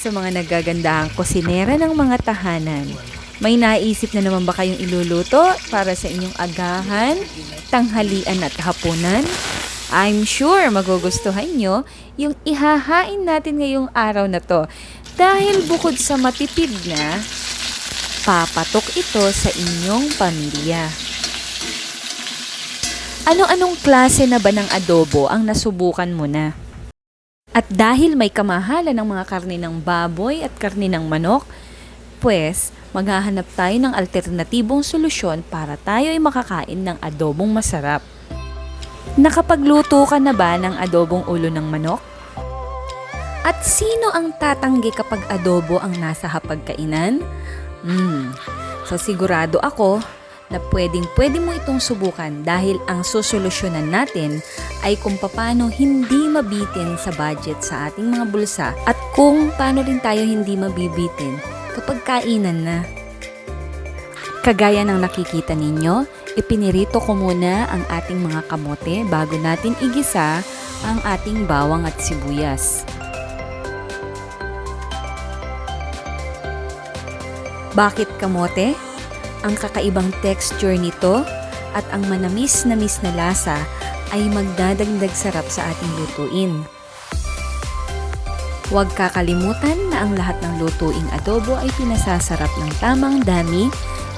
sa mga nagagandahang kusinera ng mga tahanan. May naisip na naman ba kayong iluluto para sa inyong agahan, tanghalian at hapunan? I'm sure magugustuhan nyo yung ihahain natin ngayong araw na to. Dahil bukod sa matipid na, papatok ito sa inyong pamilya. Ano-anong klase na ba ng adobo ang nasubukan mo na? At dahil may kamahalan ng mga karne ng baboy at karne ng manok, pues maghahanap tayo ng alternatibong solusyon para tayo ay makakain ng adobong masarap. Nakapagluto ka na ba ng adobong ulo ng manok? At sino ang tatanggi kapag adobo ang nasa hapagkainan? So sigurado ako na pwedeng-pwede mo itong subukan dahil ang susolusyonan natin ay kung paano hindi mabitin sa budget sa ating mga bulsa at kung paano rin tayo hindi mabibitin kapag kainan na. Kagaya ng nakikita ninyo, ipinirito ko muna ang ating mga kamote bago natin igisa ang ating bawang at sibuyas. Bakit kamote? Ang kakaibang texture nito at ang manamis-namis na lasa ay magdadagdag sarap sa ating lutuin. Huwag kakalimutan na ang lahat ng lutuing adobo ay pinasasarap ng tamang dami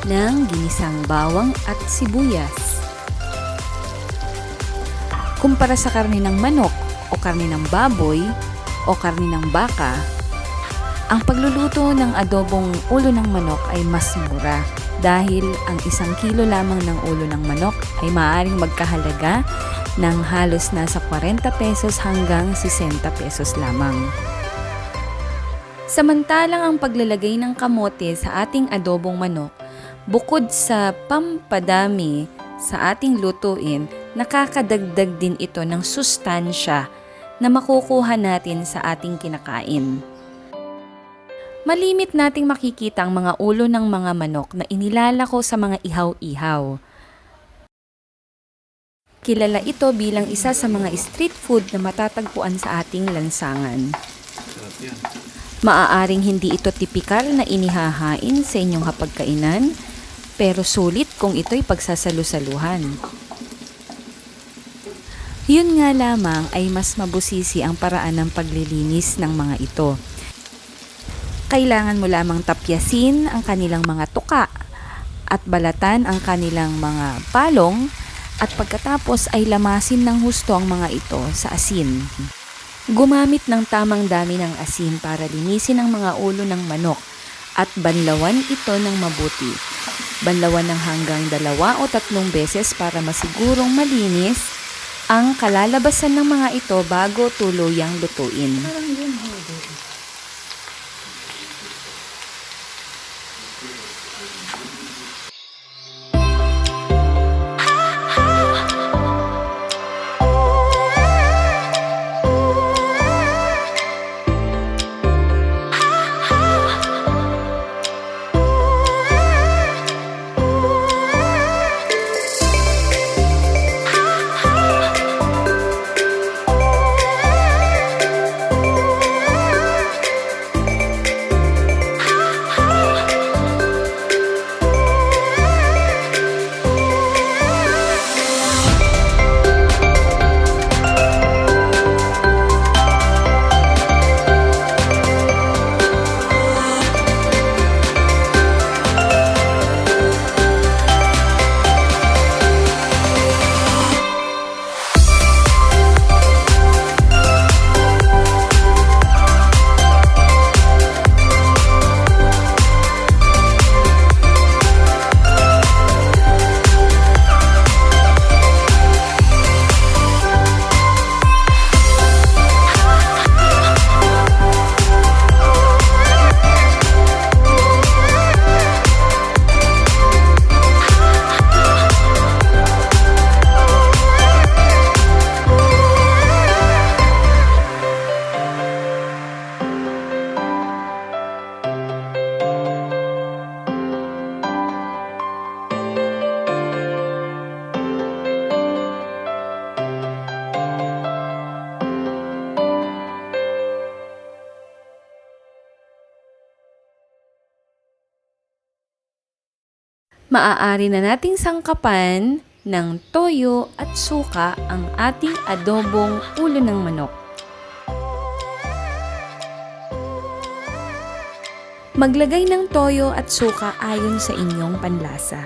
ng ginisang bawang at sibuyas. Kumpara sa karne ng manok o karne ng baboy o karne ng baka, ang pagluluto ng adobong ulo ng manok ay mas mura dahil ang 1 kilo lamang ng ulo ng manok ay maaaring magkahalaga ng halos nasa 40 pesos hanggang 60 pesos lamang. Samantalang ang paglalagay ng kamote sa ating adobong manok, bukod sa pampadami sa ating lutuin, nakakadagdag din ito ng sustansya na makukuha natin sa ating kinakain. Malimit nating makikita ang mga ulo ng mga manok na inilalako sa mga ihaw-ihaw. Kilala ito bilang isa sa mga street food na matatagpuan sa ating lansangan. Maaaring hindi ito tipikal na inihahain sa inyong hapagkainan, pero sulit kung ito'y pagsasalu-saluhan. Yun nga lamang ay mas mabusisi ang paraan ng paglilinis ng mga ito. Kailangan mo lamang tapyasin ang kanilang mga tuka at balatan ang kanilang mga palong at pagkatapos ay lamasin ng husto ang mga ito sa asin. Gumamit ng tamang dami ng asin para linisin ang mga ulo ng manok at banlawan ito ng mabuti. Banlawan ng hanggang 2 o 3 beses para masigurong malinis ang kalalabasan ng mga ito bago tuluyang lutuin. Maaari na nating sangkapan ng toyo at suka ang ating adobong ulo ng manok. Maglagay ng toyo at suka ayon sa inyong panlasa.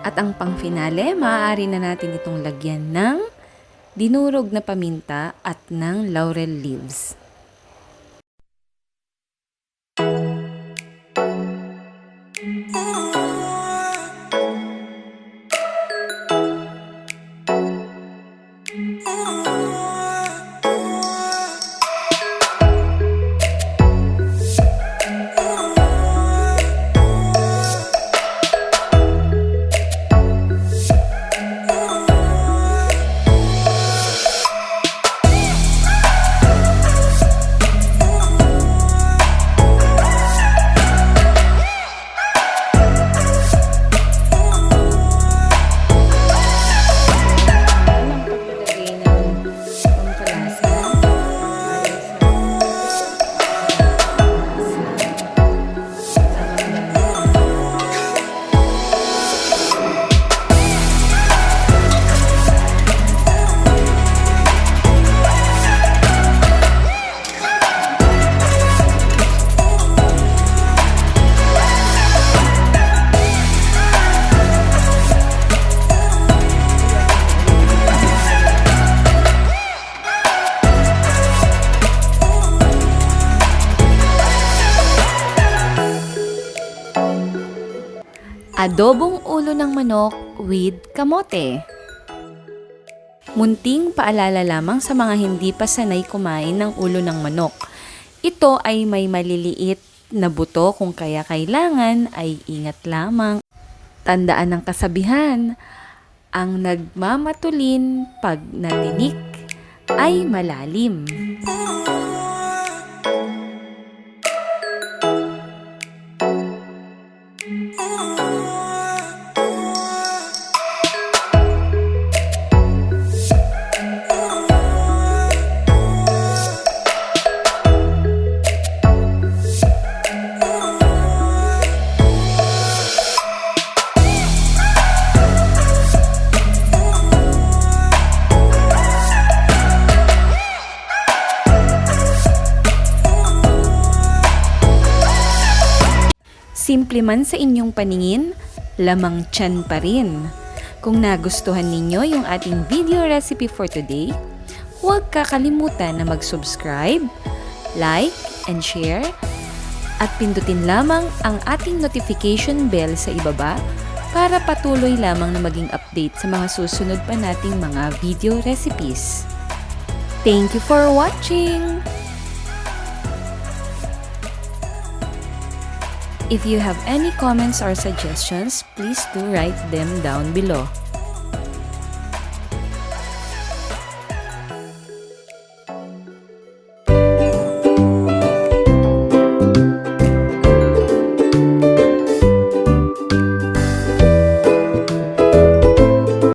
At ang pangfinale, maaari na natin itong lagyan ng dinurog na paminta at ng laurel leaves. Adobong ulo ng manok with kamote. Munting paalala lamang sa mga hindi pa sanay kumain ng ulo ng manok. Ito ay may maliliit na buto kung kaya kailangan ay ingat lamang. Tandaan ng kasabihan, ang nagmamatulin pag natinik ay malalim. Simple man sa inyong paningin, lamang tiyan pa rin. Kung nagustuhan ninyo yung ating video recipe for today, huwag kakalimutan na mag-subscribe, like, and share, at pindutin lamang ang ating notification bell sa ibaba para patuloy lamang na maging update sa mga susunod pa nating mga video recipes. Thank you for watching! If you have any comments or suggestions, please do write them down below.